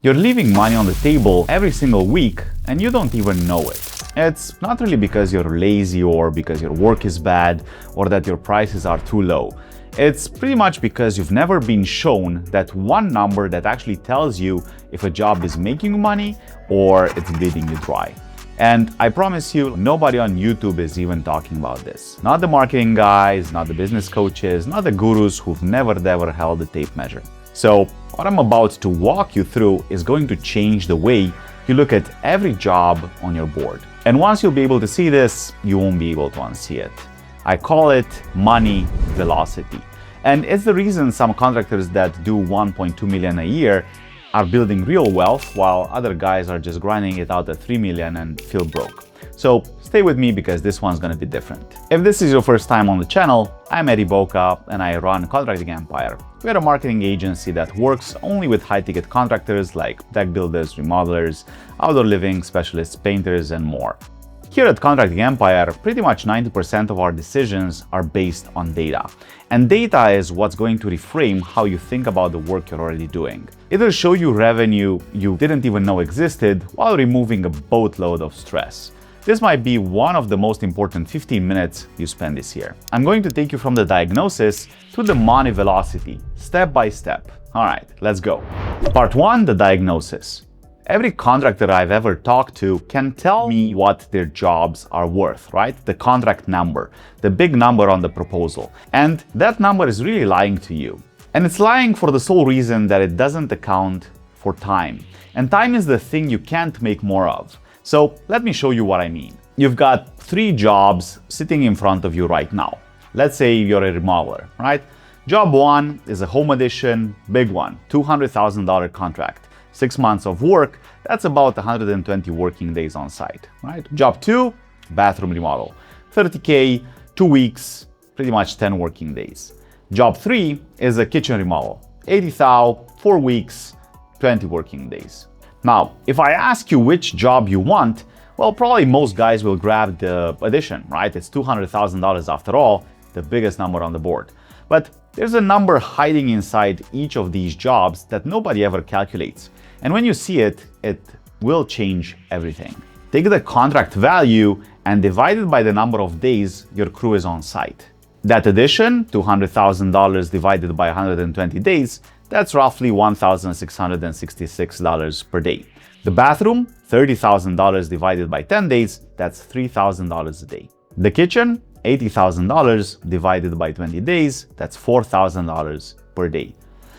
You're leaving money on the table every single week and you don't even know it. It's not really because you're lazy or because your work is bad or that your prices are too low. It's pretty much because you've never been shown that one number that actually tells you if a job is making money or it's bleeding you dry. And I promise you, nobody on YouTube is even talking about this. Not the marketing guys, not the business coaches, not the gurus who've never ever held a tape measure. So what I'm about to walk you through is going to change the way you look at every job on your board. And once you'll be able to see this, you won't be able to unsee it. I call it money velocity. And it's the reason some contractors that do 1.2 million a year are building real wealth while other guys are just grinding it out at 3 million and feel broke. So stay with me because this one's gonna be different. If this is your first time on the channel, I'm Eddie Boca and I run Contracting Empire. We're a marketing agency that works only with high-ticket contractors like deck builders, remodelers, outdoor living specialists, painters, and more. Here at Contracting Empire, pretty much 90% of our decisions are based on data. And data is what's going to reframe how you think about the work you're already doing. It'll show you revenue you didn't even know existed while removing a boatload of stress. This might be one of the most important 15 minutes you spend this year. I'm going to take you from the diagnosis to the money velocity, step by step. All right, let's go. Part 1, the diagnosis. Every contractor I've ever talked to can tell me what their jobs are worth, right? The contract number, the big number on the proposal. And that number is really lying to you. And it's lying for the sole reason that it doesn't account for time. And time is the thing you can't make more of. So let me show you what I mean. You've got 3 jobs sitting in front of you right now. Let's say you're a remodeler, right? Job 1 is a home addition, big one, $200,000 contract. 6 months of work, that's about 120 working days on site, right? Job 2, bathroom remodel, 30K, 2 weeks, pretty much 10 working days. Job 3 is a kitchen remodel, 80,000, 4 weeks, 20 working days. Now, if I ask you which job you want, well, probably most guys will grab the addition, right? It's $200,000 after all, the biggest number on the board. But there's a number hiding inside each of these jobs that nobody ever calculates. And when you see it, it will change everything. Take the contract value and divide it by the number of days your crew is on site. That addition, $200,000 divided by 120 days, that's roughly $1,666 per day. The bathroom, $30,000 divided by 10 days, that's $3,000 a day. The kitchen, $80,000 divided by 20 days, that's $4,000 per day.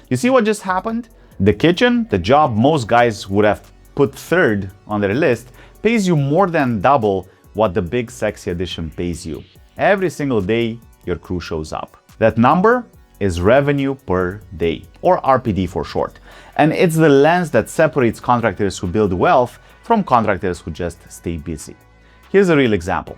You see what just happened? The kitchen, the job most guys would have put third on their list, pays you more than double what the big sexy addition pays you. Every single day your crew shows up. That number is revenue per day, or RPD for short. And it's the lens that separates contractors who build wealth from contractors who just stay busy. Here's a real example.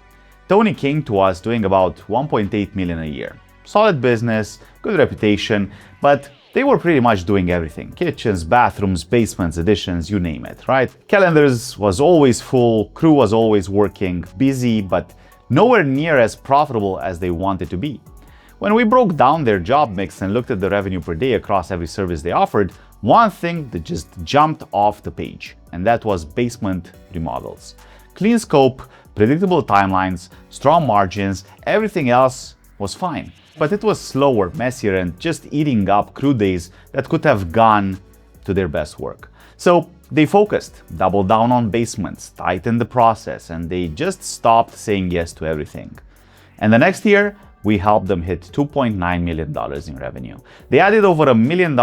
Tony came to us doing about 1.8 million a year. Solid business, good reputation, but they were pretty much doing everything. Kitchens, bathrooms, basements, additions, you name it, right? Calendars was always full, crew was always working, busy, but nowhere near as profitable as they wanted to be. When we broke down their job mix and looked at the revenue per day across every service they offered, one thing that just jumped off the page, and that was basement remodels. Clean scope, predictable timelines, strong margins, everything else was fine. But it was slower, messier, and just eating up crew days that could have gone to their best work. So they focused, doubled down on basements, tightened the process, and they just stopped saying yes to everything. And the next year, we helped them hit $2.9 million in revenue. They added over $1 million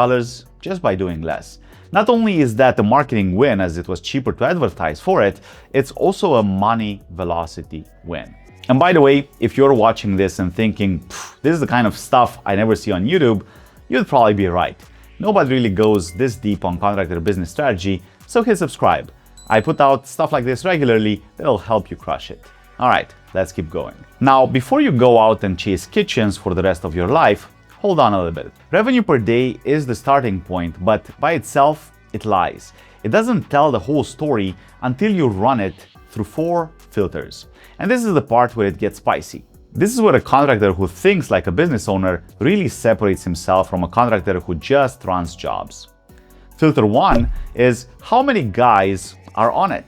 just by doing less. Not only is that a marketing win as it was cheaper to advertise for it, it's also a money velocity win. And by the way, if you're watching this and thinking, this is the kind of stuff I never see on YouTube, you'd probably be right. Nobody really goes this deep on contractor business strategy, so hit subscribe. I put out stuff like this regularly that'll help you crush it. All right, let's keep going. Now, before you go out and chase kitchens for the rest of your life, hold on a little bit. Revenue per day is the starting point, but by itself, it lies. It doesn't tell the whole story until you run it through 4 filters. And this is the part where it gets spicy. This is where a contractor who thinks like a business owner really separates himself from a contractor who just runs jobs. Filter 1 is how many guys are on it.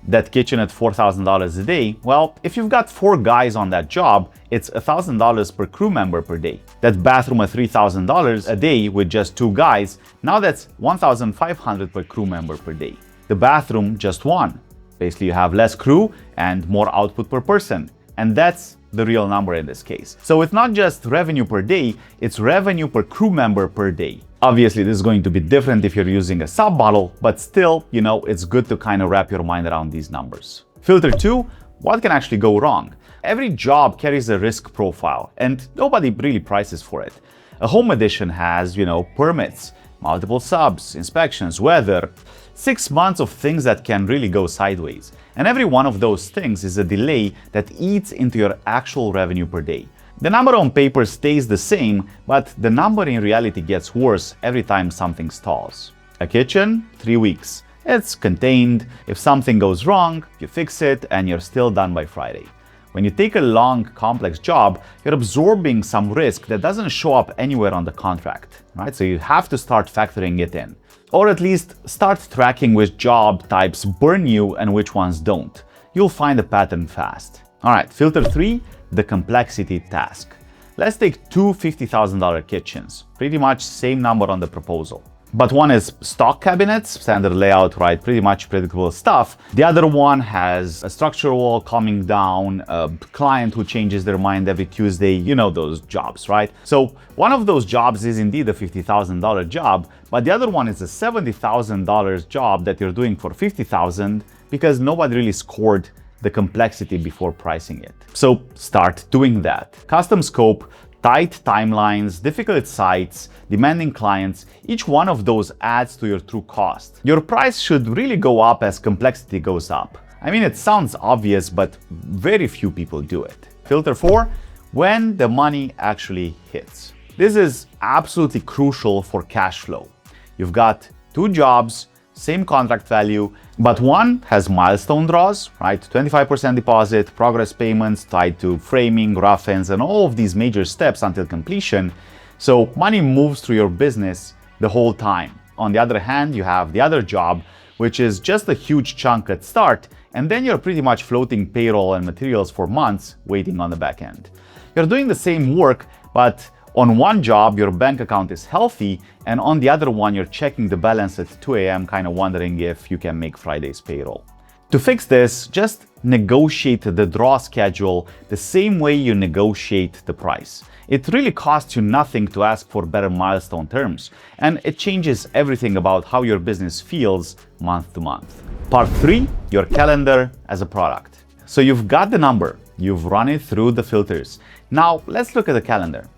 That kitchen at $4,000 a day, well, if you've got 4 guys on that job, it's $1,000 per crew member per day. That bathroom at $3,000 a day with just 2 guys, now that's $1,500 per crew member per day. The bathroom, just 1. Basically, you have less crew and more output per person. And that's the real number in this case. So it's not just revenue per day, it's revenue per crew member per day. Obviously, this is going to be different if you're using a sub model, but still, it's good to kind of wrap your mind around these numbers. Filter 2, what can actually go wrong? Every job carries a risk profile and nobody really prices for it. A home edition has, permits, multiple subs, inspections, weather, 6 months of things that can really go sideways. And every one of those things is a delay that eats into your actual revenue per day. The number on paper stays the same, but the number in reality gets worse every time something stalls. A kitchen, 3 weeks. It's contained. If something goes wrong, you fix it and you're still done by Friday. When you take a long, complex job, you're absorbing some risk that doesn't show up anywhere on the contract, right? So you have to start factoring it in. Or at least start tracking which job types burn you and which ones don't. You'll find a pattern fast. All right, filter 3, the complexity task. Let's take 2 $50,000 kitchens, pretty much same number on the proposal. But one is stock cabinets, standard layout, right? Pretty much predictable stuff. The other one has a structural wall coming down, a client who changes their mind every Tuesday, those jobs, right? So one of those jobs is indeed a $50,000 job, but the other one is a $70,000 job that you're doing for $50,000 because nobody really scored the complexity before pricing it. So start doing that. Custom scope, tight timelines, difficult sites, demanding clients, each one of those adds to your true cost. Your price should really go up as complexity goes up. I mean, it sounds obvious, but very few people do it. Filter 4, when the money actually hits. This is absolutely crucial for cash flow. You've got 2 jobs, same contract value, but one has milestone draws, right? 25% deposit, progress payments tied to framing, rough ends, and all of these major steps until completion. So money moves through your business the whole time. On the other hand, you have the other job, which is just a huge chunk at start, and then you're pretty much floating payroll and materials for months waiting on the back end. You're doing the same work, but on one job, your bank account is healthy, and on the other one, you're checking the balance at 2 a.m., kind of wondering if you can make Friday's payroll. To fix this, just negotiate the draw schedule the same way you negotiate the price. It really costs you nothing to ask for better milestone terms, and it changes everything about how your business feels month to month. Part 3, your calendar as a product. So you've got the number, you've run it through the filters. Now let's look at the calendar.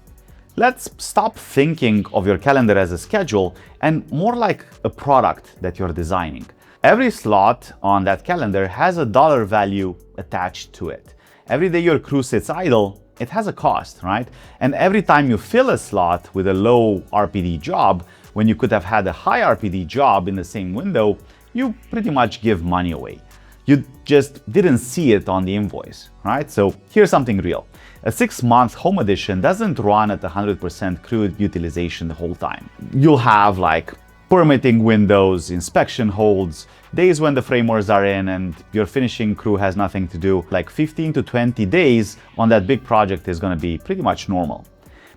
Let's stop thinking of your calendar as a schedule and more like a product that you're designing. Every slot on that calendar has a dollar value attached to it. Every day your crew sits idle, it has a cost, right? And every time you fill a slot with a low RPD job, when you could have had a high RPD job in the same window, you pretty much give money away. You just didn't see it on the invoice, right? So here's something real. A 6-month home edition doesn't run at 100% crew utilization the whole time. You'll have like permitting windows, inspection holds, days when the framers are in and your finishing crew has nothing to do. Like 15 to 20 days on that big project is going to be pretty much normal.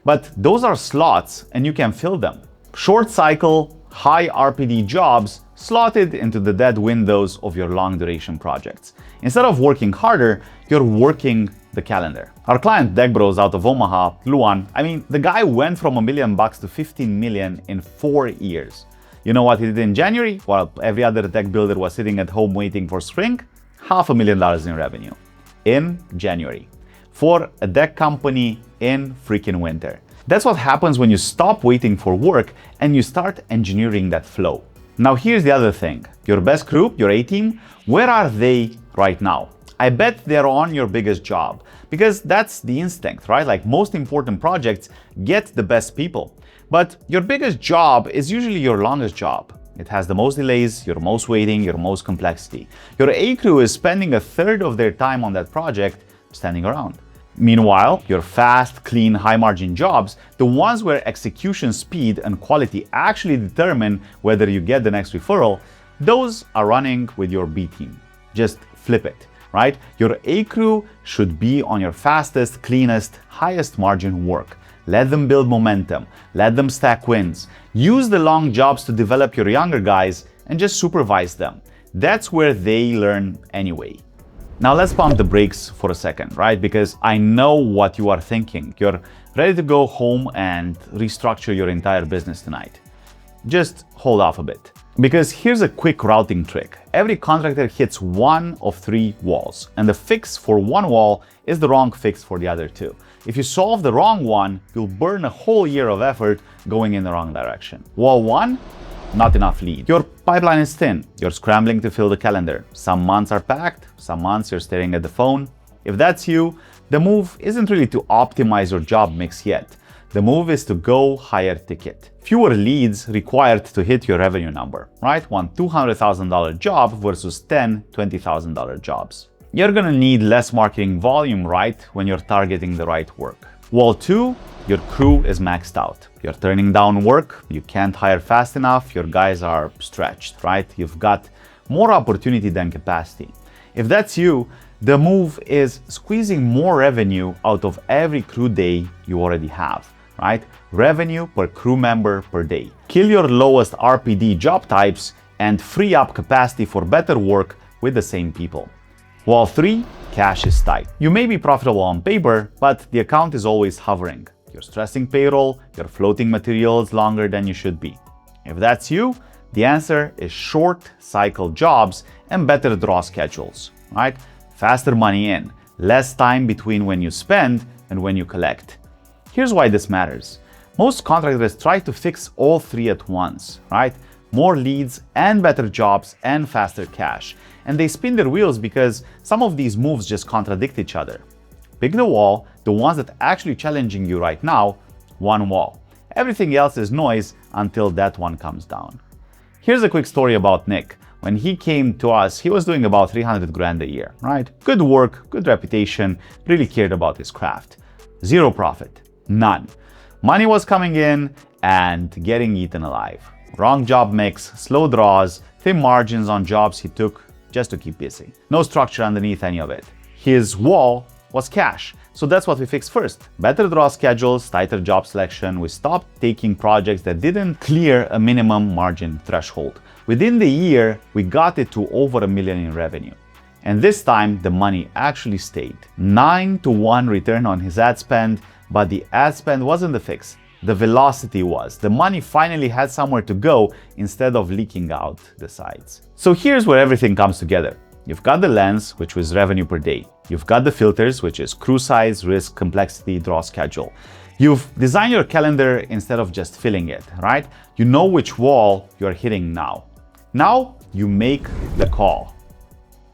But those are slots and you can fill them. Short cycle, high RPD jobs slotted into the dead windows of your long duration projects. Instead of working harder, you're working the calendar. Our client Deck Bros out of Omaha, Luan, the guy went from $1 million to 15 million in 4 years. You know what he did in January? While every other deck builder was sitting at home waiting for spring, $500,000 in revenue in January for a deck company in freaking winter. That's what happens when you stop waiting for work and you start engineering that flow. Now here's the other thing. Your best crew, your A-team, where are they right now? I bet they're on your biggest job because that's the instinct, right? Like most important projects get the best people. But your biggest job is usually your longest job. It has the most delays, your most waiting, your most complexity. Your A crew is spending 1/3 of their time on that project standing around. Meanwhile, your fast, clean, high-margin jobs, the ones where execution speed and quality actually determine whether you get the next referral, those are running with your B team. Just flip it, right? Your A crew should be on your fastest, cleanest, highest margin work. Let them build momentum. Let them stack wins. Use the long jobs to develop your younger guys and just supervise them. That's where they learn anyway. Now let's pump the brakes for a second, right? Because I know what you are thinking. You're ready to go home and restructure your entire business tonight. Just hold off a bit. Because here's a quick routing trick. Every contractor hits one of three walls, and the fix for one wall is the wrong fix for the other two. If you solve the wrong one, you'll burn a whole year of effort going in the wrong direction. Wall one, not enough lead. Your pipeline is thin. You're scrambling to fill the calendar. Some months are packed, some months you're staring at the phone. If that's you, the move isn't really to optimize your job mix yet. The move is to go higher ticket. Fewer leads required to hit your revenue number, right? One $200,000 job versus 10 $20,000 jobs. You're gonna need less marketing volume, right, when you're targeting the right work. Wall two, your crew is maxed out. You're turning down work, you can't hire fast enough, your guys are stretched, right? You've got more opportunity than capacity. If that's you, the move is squeezing more revenue out of every crew day you already have, right? Revenue per crew member per day. Kill your lowest RPD job types and free up capacity for better work with the same people. Wall three, cash is tight. You may be profitable on paper, but the account is always hovering. You're stressing payroll, you're floating materials longer than you should be. If that's you, the answer is short cycle jobs and better draw schedules, right? Faster money in, less time between when you spend and when you collect. Here's why this matters. Most contractors try to fix all three at once, right? More leads and better jobs and faster cash. And they spin their wheels because some of these moves just contradict each other. Pick the wall, the ones that are actually challenging you right now, one wall. Everything else is noise until that one comes down. Here's a quick story about Nick. When he came to us, he was doing about 300 grand a year, right? Good work, good reputation, really cared about his craft. Zero profit, none. Money was coming in and getting eaten alive. Wrong job mix, slow draws, thin margins on jobs he took just to keep busy. No structure underneath any of it. His wall was cash. So that's what we fixed first. Better draw schedules, tighter job selection. We stopped taking projects that didn't clear a minimum margin threshold. Within the year, we got it to over $1 million in revenue. And this time, the money actually stayed. 9-to-1 return on his ad spend, but the ad spend wasn't the fix. The velocity was. The money finally had somewhere to go instead of leaking out the sides. So here's where everything comes together. You've got the lens, which was revenue per day. You've got the filters, which is crew size, risk, complexity, draw schedule. You've designed your calendar instead of just filling it, right? You know which wall you're hitting now. Now you make the call.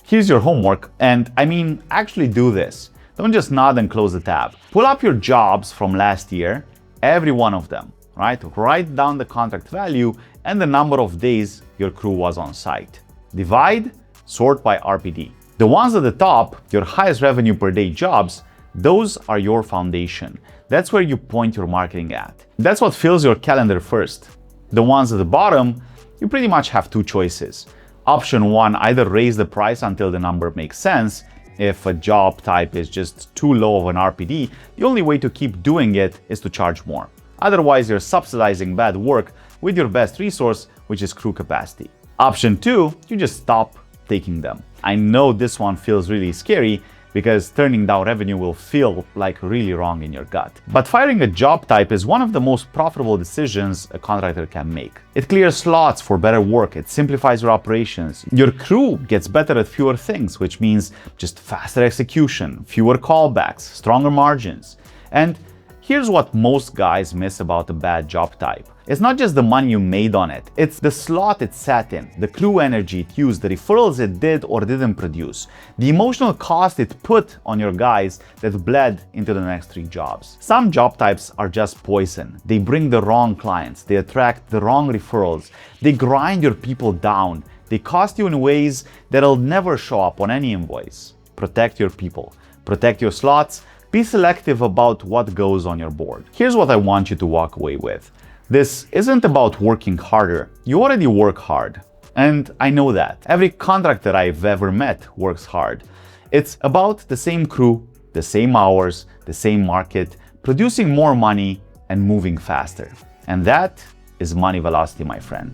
Here's your homework, and I mean, actually do this. Don't just nod and close the tab. Pull up your jobs from last year, every one of them, right? Write down the contract value and the number of days your crew was on site. Divide, sort by RPD. The ones at the top, your highest revenue per day jobs, those are your foundation. That's where you point your marketing at. That's what fills your calendar first. The ones at the bottom, you pretty much have two choices. Option one, either raise the price until the number makes sense. If a job type is just too low of an RPD, the only way to keep doing it is to charge more. Otherwise, you're subsidizing bad work with your best resource, which is crew capacity. Option two, you just stop taking them. I know this one feels really scary because turning down revenue will feel like really wrong in your gut. But firing a job type is one of the most profitable decisions a contractor can make. It clears slots for better work, it simplifies your operations. Your crew gets better at fewer things, which means just faster execution, fewer callbacks, stronger margins. And here's what most guys miss about a bad job type. It's not just the money you made on it, it's the slot it sat in, the crew energy it used, the referrals it did or didn't produce, the emotional cost it put on your guys that bled into the next three jobs. Some job types are just poison. They bring the wrong clients, they attract the wrong referrals, they grind your people down, they cost you in ways that'll never show up on any invoice. Protect your people, protect your slots, Be selective about what goes on your board. Here's what I want you to walk away with. This isn't about working harder. You already work hard. And I know that. Every contractor I've ever met works hard. It's about the same crew, the same hours, the same market, producing more money and moving faster. And that is money velocity, my friend.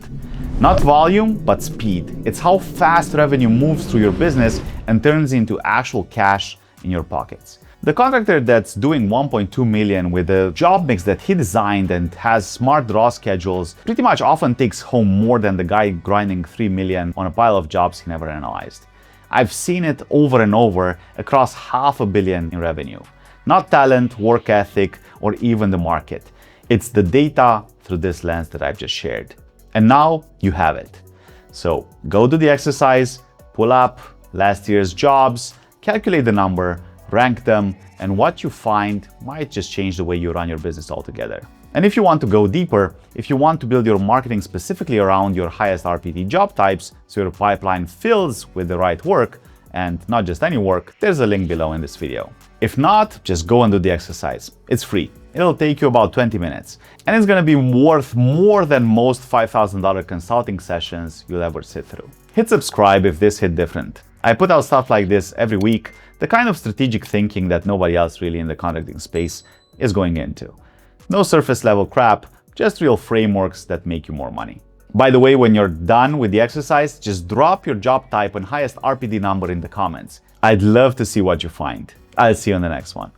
Not volume, but speed. It's how fast revenue moves through your business and turns into actual cash in your pockets. The contractor that's doing 1.2 million with a job mix that he designed and has smart draw schedules pretty much often takes home more than the guy grinding 3 million on a pile of jobs he never analyzed. I've seen it over and over across $500 million in revenue. Not talent, work ethic, or even the market. It's the data through this lens that I've just shared. And now you have it. So go do the exercise, pull up last year's jobs, calculate the number, rank them, and what you find might just change the way you run your business altogether. And if you want to go deeper, if you want to build your marketing specifically around your highest RPT job types so your pipeline fills with the right work and not just any work, there's a link below in this video. If not, just go and do the exercise. It's free. It'll take you about 20 minutes. And it's gonna be worth more than most $5,000 consulting sessions you'll ever sit through. Hit subscribe if this hit different. I put out stuff like this every week, the kind of strategic thinking that nobody else really in the contracting space is going into. No surface level crap, just real frameworks that make you more money. By the way, when you're done with the exercise, just drop your job type and highest RPD number in the comments. I'd love to see what you find. I'll see you on the next one.